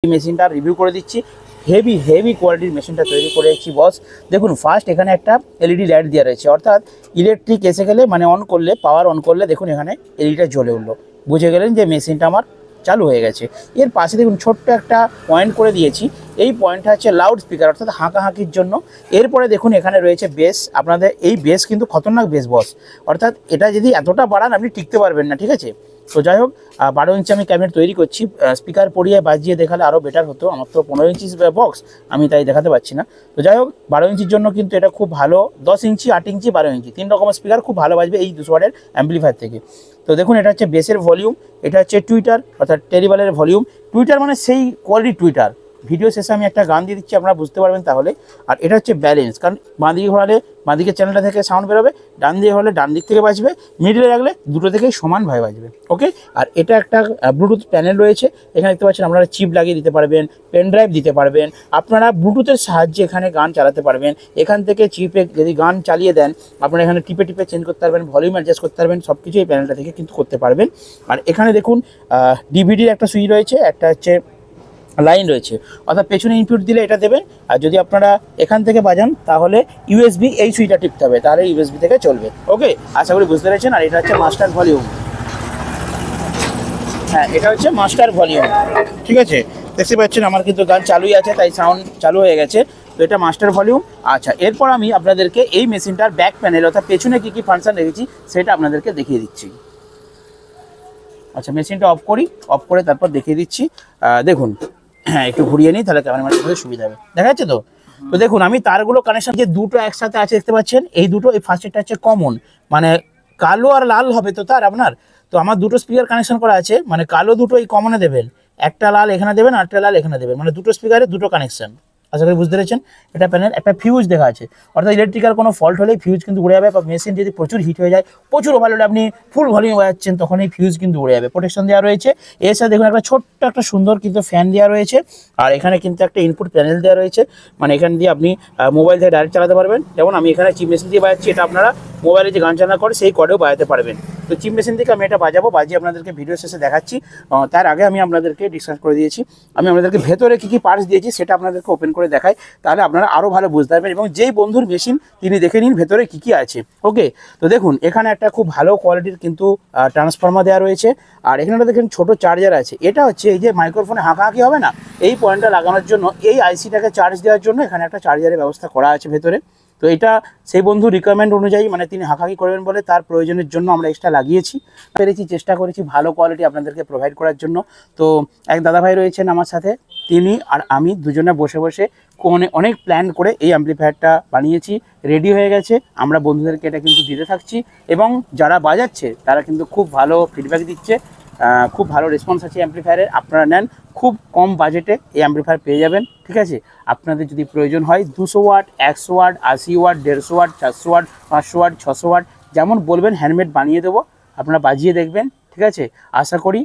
মেশিনটা রিভিউ করে দিচ্ছি। হেভি কোয়ালিটির মেশিনটা তৈরি করেছি বস। দেখুন ফার্স্ট এখানে একটা এলইডি লাইট দেওয়া রয়েছে, অর্থাৎ ইলেকট্রিক এসে গেলে মানে অন করলে, পাওয়ার অন করলে দেখুন এখানে এলইডিটা জ্বলে উঠলো, বুঝে গেলেন যে মেশিনটা আমার চালু হয়ে গেছে। এর পাশে দেখুন ছোট্ট একটা পয়েন্ট করে দিয়েছি, এই পয়েন্টটা হচ্ছে লাউড স্পিকার, অর্থাৎ হাঁকাহাঁকির জন্য। এরপরে দেখুন এখানে রয়েছে বেস, আপনাদের এই বেস কিন্তু খতরনাক বেস বস, অর্থাৎ এটা যদি এতটা বাড়ান আপনি টিকতে পারবেন না, ঠিক আছে। তো যাই হোক 12 ইঞ্চি আমি ক্যাবিনেট তৈরি করছি, স্পিকার পরিয়ে বাজিয়ে দেখালে আরও বেটার হতো, আমার তো 15 ইঞ্চি বক্স, আমি তাই দেখাতে পারছি না। তো যাই হোক 12 ইঞ্চির জন্য কিন্তু এটা খুব ভালো, 10 ইঞ্চি 8 ইঞ্চি 12 ইঞ্চি 3 রকমের স্পিকার খুব ভালো বাজবে এই 200 ওয়াটের অ্যাম্পলিফায়ার থেকে। তো দেখুন এটা হচ্ছে বেসের ভলিউম, এটা হচ্ছে টুইটার অর্থাৎ টেরিবলের ভলিউম। টুইটার মানে সেই কোয়ালিটি টুইটার, ভিডিও শেষে আমি একটা গান দিয়ে দিচ্ছি, আপনারা বুঝতে পারবেন তাহলে। আর এটা হচ্ছে ব্যালেন্স, কারণ বাঁদিকে ঘোরালে বাঁদিকের চ্যানেলটা থেকে সাউন্ড বেরোবে, ডান দিকে হলে ডান দিক থেকে বাজবে, মিডিলে রাখলে দুটো থেকেই সমানভাবে বাজবে, ওকে। আর এটা একটা ব্লুটুথ প্যানেল রয়েছে, এখানে দেখতে পাচ্ছেন আপনারা চিপ লাগিয়ে দিতে পারবেন, পেন ড্রাইভ দিতে পারবেন, আপনারা ব্লুটুথের সাহায্যে এখানে গান চালাতে পারবেন। এখান থেকে চিপে যদি গান চালিয়ে দেন, আপনারা এখানে টিপে টিপে চেঞ্জ করতে পারবেন, ভলিউম অ্যাডজাস্ট করতে পারবেন, সব কিছু এই প্যানেলটা থেকে কিন্তু করতে পারবেন। আর এখানে দেখুন ডিভিডির একটা সুইচ রয়েছে, একটা হচ্ছে লাইন রয়েছে, অর্থাৎ পেছনে ইনপুট দিলে এটা দেবেন, আর যদি আপনারা এখান থেকে বাজান তাহলে ইউএসবি এই সুইচটা টিপতে হবে, তাহলে ইউএসবি থেকে চলবে, ওকে। আশা করি বুঝতে পেরেছেন। আর এটা হচ্ছে মাস্টার ভলিউম, হ্যাঁ এটা হচ্ছে মাস্টার ভলিউম, ঠিক আছে। দেখতে পাচ্ছেন আমার কিন্তু গান চালুই আছে, তাই সাউন্ড চালু হয়ে গেছে। তো এটা মাস্টার ভলিউম। আচ্ছা, এরপর আমি আপনাদেরকে এই মেশিনটার ব্যাক প্যানেল অর্থাৎ পেছনে কী কী ফাংশন রেখেছি সেটা আপনাদেরকে দেখিয়ে দিচ্ছি। আচ্ছা, মেশিনটা অফ করি, অফ করে তারপর দেখিয়ে দিচ্ছি। দেখুন, হ্যাঁ একটু ঘুরিয়ে নিই, তাহলে ক্যামেরা ম্যানের সুবিধা হবে, দেখা যাচ্ছে তো। তো দেখুন আমি তারগুলো কানেকশন যে দুটো একসাথে আছে দেখতে পাচ্ছেন, এই দুটো, এই ফার্স্টেরটা হচ্ছে কমন, মানে কালো আর লাল হবে তো তার আপনার। তো আমার দুটো স্পিকার কানেকশন করা আছে, মানে কালো দুটো এই কমনে দেবেন, একটা লাল এখানে দেবেন আর একটা লাল এখানে দেবেন, মানে দুটো স্পিকারে দুটো কানেকশন। আশা করি বুঝতে পেরেছেন। এটা প্যানেল, একটা ফিউজ দেখা আছে, অর্থাৎ ইলেকট্রিক্যাল কোনো ফল্ট হলেই ফিউজ কিন্তু উড়ে যাবে, বা মেশিন যদি প্রচুর হিট হয়ে যায়, প্রচুর ওভারলোডে আপনি ফুল ভলিউম বাজাচ্ছেন, তখন এই ফিউজ কিন্তু উড়ে যাবে। প্রোটেকশন দেওয়া রয়েছে। এর সাথে দেখুন একটা ছোট্ট একটা সুন্দর কিন্তু ফ্যান দেওয়া রয়েছে, আর এখানে কিন্তু একটা ইনপুট প্যানেল দেওয়া রয়েছে, মানে এখান দিয়ে আপনি মোবাইল থেকে ডাইরেক্ট চালাতে পারবেন। যেমন আমি এখানে চিপ মেশিন দিয়ে বাজাচ্ছি, এটা আপনারা মোবাইলে যে গান চালনা করে সেই কর্ডেও বাজাতে পারবেন। তো চিপ মেশিন থেকে আমি এটা বাজাবো, বাজিয়ে আপনাদেরকে ভিডিও শেষে দেখাচ্ছি। তার আগে আমি আপনাদেরকে ডিসকাস করে দিয়েছি, আমি আপনাদেরকে ভেতরে কী কী পার্টস দিয়েছি সেটা আপনাদেরকে ওপেন করে দেখাই, তাহলে আপনারা আরও ভালো বুঝতে পারবেন, এবং যেই বন্ধুর মেশিন তিনি দেখে নিন ভেতরে কী কী আছে, ওকে। তো দেখুন এখানে একটা খুব ভালো কোয়ালিটির কিন্তু ট্রান্সফর্মার দেওয়া রয়েছে, আর এখানে দেখেন ছোটো চার্জার আছে। এটা হচ্ছে এই যে মাইক্রোফোনে হাঁকাহাঁকি হবে না, এই পয়েন্টটা লাগানোর জন্য, এই আইসিটাকে চার্জ দেওয়ার জন্য এখানে একটা চার্জারের ব্যবস্থা করা আছে ভেতরে। তো এটা সেই বন্ধু রিকোয়ারমেন্ট অনুযায়ী, মানে তিনি হাঁকাহাঁকি করবেন বলে তার প্রয়োজনের জন্য আমরা এক্সট্রা লাগিয়েছি, চেষ্টা করেছি ভালো কোয়ালিটি আপনাদেরকে প্রোভাইড করার জন্য। তো এক দাদাভাই রয়েছেন আমার সাথে, তিনি আর আমি দুজনে বসে বসে অনেক প্ল্যান করে এই অ্যাম্পলিফায়ারটা বানিয়েছি, রেডি হয়ে গেছে। আমরা বন্ধুদেরকে এটা কিন্তু দিতে থাকছি, এবং যারা বাজাচ্ছে তারা কিন্তু খুব ভালো ফিডব্যাক দিচ্ছে, খুব ভালো রেসপন্স আছে অ্যাম্পলিফায়ারের। আপনারা নেন, খুব কম বাজেটে এই অ্যাম্পলিফায়ার পেয়ে যাবেন, ঠিক আছে। আপনাদের যদি প্রয়োজন হয় 200 watt, 100 watt, 80 watt, 150 watt, 400 watt, 500 watt, 600 watt, যেমন বলবেন হ্যান্ডমেড বানিয়ে দেবো, আপনারা বাজিয়ে দেখবেন, ঠিক আছে। আশা করি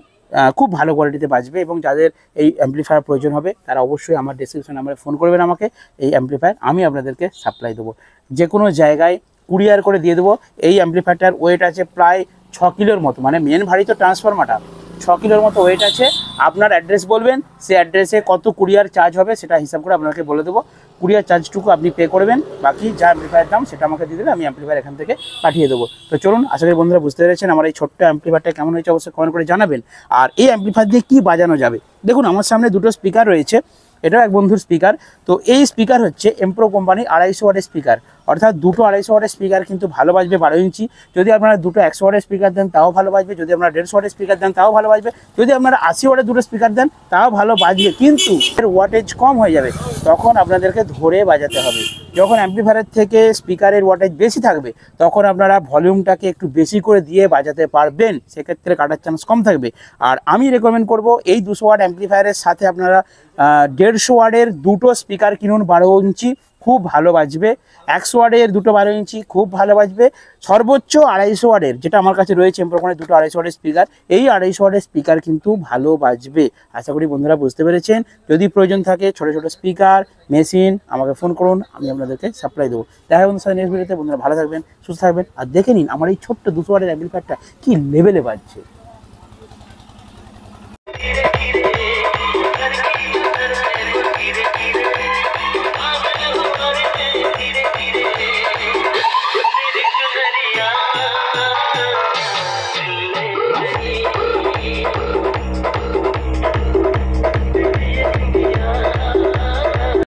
খুব ভালো কোয়ালিটিতে বাজবে, এবং যাদের এই অ্যাম্পলিফায়ার প্রয়োজন হবে তারা অবশ্যই আমার ডেসক্রিপশন নাম্বারে ফোন করবেন আমাকে, এই অ্যাম্পলিফায়ার আমি আপনাদেরকে সাপ্লাই দেবো, যে কোনো জায়গায় কুরিয়ার করে দিয়ে দেবো। এই অ্যাম্পলিফায়ারটার ওয়েট আছে প্রায় 6 কিলোর মতো, মানে মেন ভারী তো ট্রান্সফরমারটা, 6 কিলোর মতো ওয়েট আছে। আপনার অ্যাড্রেস বলবেন, সেই অ্যাড্রেসে কত কুরিয়ার চার্জ হবে সেটা হিসাব করে আপনাকে বলে দেবো, কুরিয়ার চার্জটুকু আপনি পে করবেন, বাকি যা অ্যাম্পলিফায়ার দাম সেটা আমাকে দিয়ে দেবে, আমি অ্যাম্পলিফায়ার এখান থেকে পাঠিয়ে দেবো। তো চলুন, আশা করি বন্ধুরা বুঝতে পেরেছেন আমার এই ছোট্ট অ্যাম্পলিফায়ারটা কেমন হয়েছে অবশ্যই কমেন্ট করে জানাবেন। আর এই অ্যাম্পলিফায়ার দিয়ে কী বাজানো যাবে, দেখুন আমার সামনে দুটো স্পিকার রয়েছে, এটাও এক বন্ধুর স্পিকার। তো এই স্পিকার হচ্ছে এমপ্রো কোম্পানির 250 ওয়াটের স্পিকার, অর্থাৎ দুটো 250 ওয়াটের স্পিকার কিন্তু ভালো বাজবে 12 ইঞ্চি। যদি আপনারা দুটো 100 ওয়াটের স্পিকার দেন তাও ভালো বাজবে, যদি আপনারা 150 ওয়াটের স্পিকার দেন তাও ভালো বাজবে, যদি আপনারা 80 ওয়াটের দুটো স্পিকার দেন তাও ভালো বাজবে, কিন্তু এর ওয়াটেজ কম হয়ে যাবে, তখন আপনাদেরকে ধরে বাজাতে হবে। যখন অ্যাম্পলিফায়ারের থেকে স্পিকারের ওয়াটেজ বেশি থাকবে তখন আপনারা ভলিউমটাকে একটু বেশি করে দিয়ে বাজাতে পারবেন, সেক্ষেত্রে কাটার চান্স কম থাকবে। আর আমি রেকমেন্ড করব এই 200 ওয়াট অ্যাম্পলিফায়ারের সাথে আপনারা 150 ওয়াটের দুটো স্পিকার কিনুন 12 ইঞ্চি, খুব ভালো বাজবে। 100 ওয়াটের দুটো 12 ইঞ্চি খুব ভালো বাজবে। সর্বোচ্চ 250 ওয়াটের, যেটা আমার কাছে রয়েছে এমপ্রোকনের দুটো 250 ওয়াটের স্পিকার, এই 250 ওয়াটের স্পিকার কিন্তু ভালো বাজবে। আশা করি বন্ধুরা বুঝতে পেরেছেন। যদি প্রয়োজন থাকে ছোটো ছোটো স্পিকার, মেশিন, আমাকে ফোন করুন, আমি আপনাদেরকে সাপ্লাই দেবো। দেখা হবে বন্ধুর সাথে নেক্সট ভিডিওতে। বন্ধুরা ভালো থাকবেন, সুস্থ থাকবেন, আর দেখে নিন আমার এই ছোট্ট 200 ওয়াটের অ্যাম্পলিফায়ারটা কী লেভেলে বাজছে।